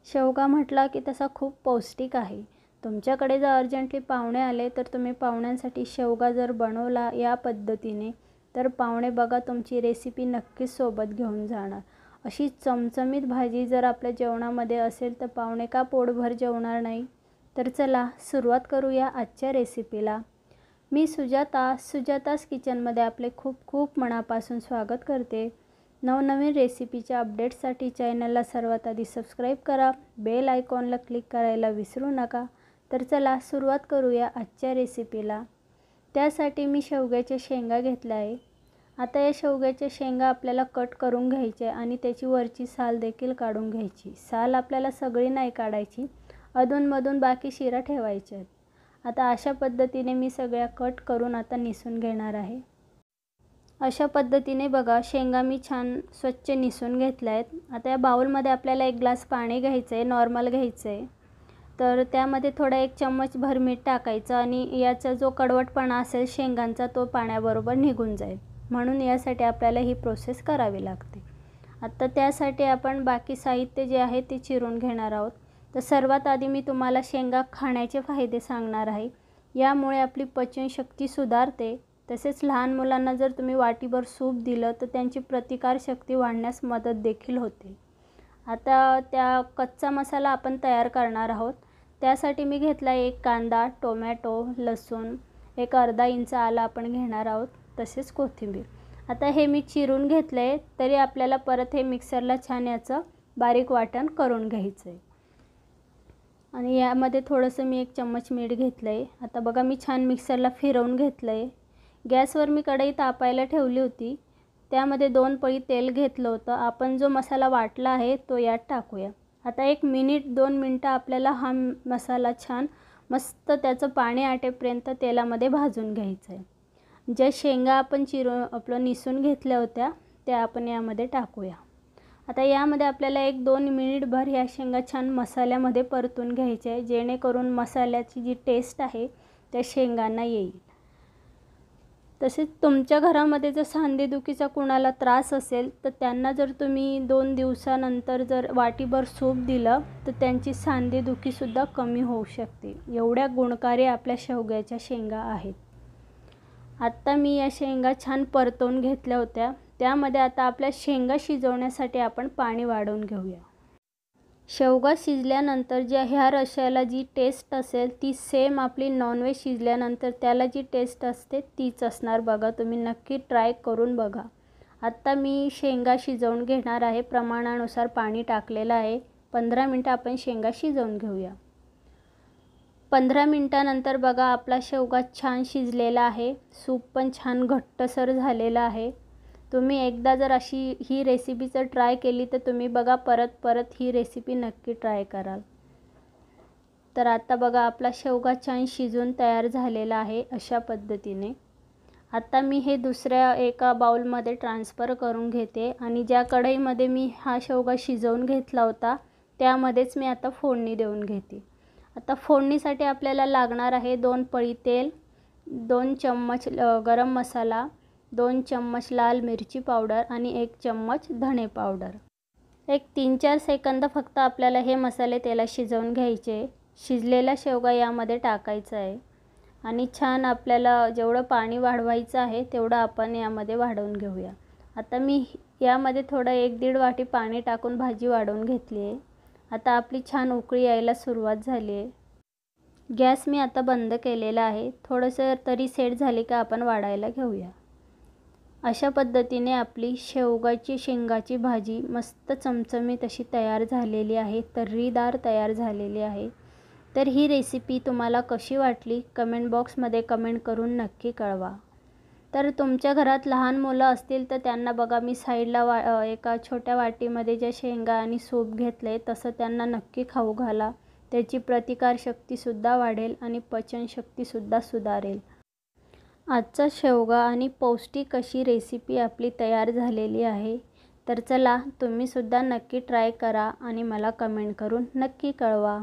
शेवगा म्हटला की तसा खूप पौष्टिक आहे. तुमच्याकडे जर अर्जंटली पाहुणे आले तर तुम्ही पाहुण्यांसाठी शेवगा जर बनवला या पद्धतीने तर पाहुणे बघा तुमची रेसिपी नक्कीच सोबत घेऊन जाणार. अशी चमचमीत भाजी जर आपल्या जेवणामध्ये असेल तर पाहुणे का पोटभर जेवणार नाही. तर चला सुरुवात करूया आजच्या रेसिपीला. मी सुजातास किचनमध्ये आपले खूप खूप मनापासून स्वागत करते. नवनवीन रेसिपीच्या अपडेट्ससाठी चॅनलला सर्वात आधी सबस्क्राईब करा, बेल आयकॉनला क्लिक करायला विसरू नका. तर चला सुरुवात करूया आजच्या रेसिपीला. त्यासाठी मी शेवग्याच्या शेंगा घेतल्या आहे. आता या शेवग्याच्या शेंगा आपल्याला कट करून घ्यायच्या आणि त्याची वरची साल देखील काढून घ्यायची. साल आपल्याला सगळी नाही काढायची, अधूनमधून बाकी शिरा ठेवायच्या आहेत. आता अशा पद्धतीने मी सगळ्या कट करून आता निसून घेणार आहे. अशा पद्धतीने बघा शेंगा मी छान स्वच्छ निसून घेतल्या आहेत. आता या बाउलमध्ये आपल्याला 1 ग्लास पाणी घ्यायचं आहे, नॉर्मल घ्यायचं आहे. तर त्यामध्ये थोडा 1 चम्मच भर मीठ टाकायचं आणि याचा जो कडवटपणा असेल शेंगांचा तो पाण्याबरोबर निघून जाईल. म्हणून यासाठी आपल्याला ही प्रोसेस करावी लागते. आता त्यासाठी आपण बाकी साहित्य जे आहे ते चिरून घेणार आहोत. तर सर्वात आधी मी तुम्हाला शेंगा खाण्याचे फायदे सांगणार आहे. यामुळे आपली पचनशक्ती सुधारते. तसेच लहान मुलांना जर तुम्ही वाटीभर सूप दिलं तर त्यांची प्रतिकारशक्ती वाढण्यास मदत देखील होते. आता त्या कच्चा मसाला आपण तयार करणार आहोत. त्यासाठी मी घेतला 1 कांदा, टोमॅटो, लसूण, एक अर्धा इंच आलं आपण घेणार आहोत, तसेच कोथिंबीर. आता हे मी चिरून घेतलं आहे, तरी आपल्याला परत हे मिक्सरला छान याचं बारीक वाटण करून घ्यायचं आहे. आणि यामध्ये थोडंसं मी 1 चम्मच मीठ घेतलं आहे. आता बघा मी छान मिक्सरला फिरवून घेतलं आहे. गॅसवर मी कढई तापायला ठेवली होती. त्यामध्ये 2 पळी तेल घेतलं होतं. आपण जो मसाला वाटला आहे तो यात टाकूया. आता 1 मिनिट 2 मिनटं आपल्याला हा मसाला छान मस्त त्याचं पाणी आटेपर्यंत तेलामध्ये भाजून घ्यायचं आहे. ज्या शेंगा आपण आपलं निसून घेतल्या होत्या त्या आपण यामध्ये टाकूया. आता यामध्ये आपल्याला 1-2 मिनिटभर ह्या शेंगा छान मसाल्यामध्ये परतून घ्यायच्या आहे, जेणेकरून मसाल्याची जी टेस्ट आहे त्या शेंगांना येईल. तसेच तुमच्या घरामध्ये जर सांधेदुखीचा कुणाला त्रास असेल तर त्यांना जर तुम्ही 2 दिवसानंतर जर वाटीभर सूप दिलं तर त्यांची सांधेदुखीसुद्धा कमी होऊ शकते. एवढ्या गुणकारी आपल्या शेवग्याच्या शेंगा आहेत. आत्ता मी या शेंगा छान परतवून घेतल्या होत्या. त्यामध्ये आता आपल्या शेंगा शिजवण्यासाठी आपण पाणी वाढवून घेऊया. शेवगा शिजल्यानंतर ह्या रश्श्याला जी टेस्ट असेल ती सेम आपली नॉनव्हेज शिजल्यानंतर त्याला जी टेस्ट असते तीच असणार. बघा तुम्ही नक्की ट्राय करून बघा. आत्ता मी शेंगा शिजवून घेणार आहे. प्रमाणानुसार पाणी टाकलेलं आहे. 15 मिनटं आपण शेंगा शिजवून घेऊया. 15 मिनटानंतर बघा आपला शेवगा छान शिजलेला आहे. सूप पण छान घट्टसर झालेलं आहे. तुम्ही एकदा जर अशी ही रेसिपी जर ट्राय केली तर तुम्ही बघा परत ही रेसिपी नक्की ट्राय कराल. तर आता बघा आपला शेवगा छान शिजून तयार झालेला आहे अशा पद्धतीने. आता मी हे दुसऱ्या एका बाउलमध्ये ट्रान्सफर करून घेते आणि ज्या कढईमध्ये मी हा शेवगा शिजवून घेतला होता त्यामध्येच मी आता फोडणी देऊन घेते. आता फोडणीसाठी आपल्याला लागणार आहे 2 पळी तेल, 2 चम्मच गरम मसाला, 2 चम्मच लाल मिरची पावडर आणि 1 चम्मच धणे पावडर. एक 3-4 सेकंद फक्त आपल्याला हे मसाले तेलात शिजवून घ्यायचे. शिजलेला शेवगा यामध्ये टाकायचा आहे आणि छान आपल्याला जेवढं पाणी वाढवायचं आहे तेवढं आपण यामध्ये वाढवून घेऊया. आता मी यामध्ये थोडं 1-1.5 वाटी पाणी टाकून भाजी वाढवून घेतली आहे. आता आपली छान उकळी यायला सुरुवात झाली आहे. गॅस मी आता बंद केलेला आहे. थोडंसं तरी सेट झाली का आपण वाढायला घेऊया. अशा पद्धतीने आपली शेंगाची भाजी मस्त चमचमीत अशी तयार झालेली आहे, तर्रीदार तयार झालेली आहे. तर ही रेसिपी तुम्हाला कशी वाटली कमेंट बॉक्समध्ये कमेंट करून नक्की कळवा. तर तुमच्या घरात लहान मुलं असतील तर त्यांना बघा मी साईडला एका छोट्या वाटीमध्ये ज्या शेंगा आणि सूप घेतले तसं त्यांना नक्की खाऊ घाला. त्याची प्रतिकारशक्तीसुद्धा वाढेल आणि पचनशक्तीसुद्धा सुधारेल. आजचा शेवगा आणि पौष्टिक अशी रेसिपी आपली तयार झालेली आहे. तर चला तुम्हीसुद्धा नक्की ट्राय करा आणि मला कमेंट करून नक्की कळवा.